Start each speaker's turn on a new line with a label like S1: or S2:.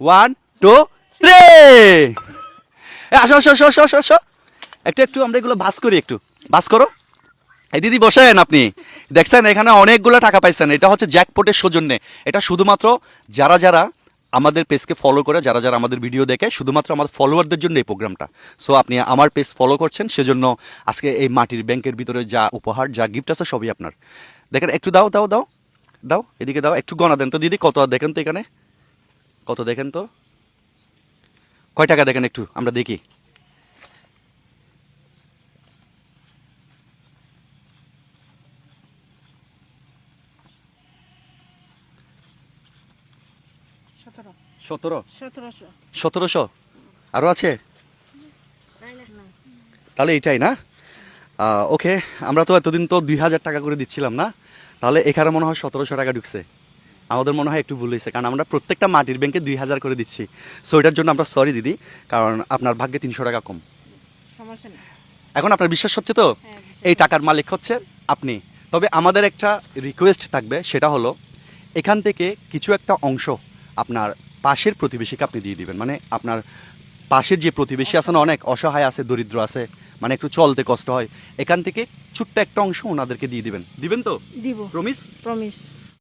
S1: 1 2 3 আসো আসো আসো আসো আসো আসো একটু একটু আমরা এগুলো বাস করি একটু বাস করো এই দিদি বসেন আপনি দেখছেন এখানে অনেকগুলো টাকা পাইছেন এটা হচ্ছে জ্যাকপটের সৌজন্যে এটা শুধুমাত্র যারা যারা আমাদের পেজকে ফলো করে যারা যারা আমাদের ভিডিও দেখে শুধুমাত্র আমাদের ফলোয়ারদের জন্য এই প্রোগ্রামটা সো আপনি আমার পেজ ফলো করছেন সেজন্য আজকে এই মাটির ব্যাংকের ভিতরে যা উপহার যা গিফট আছে সবই আপনার দেখেন একটু দাও দাও দাও দাও এদিকে দাও একটু গণা দেন তো দিদি কত দেখেন তো এখানে কত দেখেন তো কয় টাকা দেখেন একটু আমরা দেখি
S2: সতেরো
S1: 17
S2: সতেরোশো
S1: 1700 আরও আছে তাহলে এটাই না ওকে আমরা তো এতদিন তো 2000 টাকা করে দিচ্ছিলাম না তাহলে এখানে মনে হয় 1700 টাকা ঢুকছে আমাদের মনে হয় একটু ভুল হয়েছে কারণ আমরা প্রত্যেকটা মাটির ব্যাংকে 2000 করে দিচ্ছি সো এটার জন্য আমরা সরি দিদি কারণ আপনার ভাগ্যে 300 টাকা কম
S2: সমস্যা নেই।
S1: এখন আপনার বিশ্বাস হচ্ছে তো
S2: হ্যাঁ, বিশ্বাস।
S1: এই টাকার মালিক হচ্ছে আপনি তবে আমাদের একটা রিকোয়েস্ট থাকবে সেটা হলো এখান থেকে কিছু একটা অংশ আপনার পাশের প্রতিবেশীকে আপনি দিয়ে দিবেন মানে আপনার পাশের যে প্রতিবেশী আছে না অনেক অসহায় আছে দরিদ্র আছে মানে একটু চলতে কষ্ট হয় এখান থেকে ছোট্ট একটা অংশ ওনাদেরকে দিয়ে দিবেন দিবেন তো
S2: দিব
S1: প্রমিস
S2: প্রমিস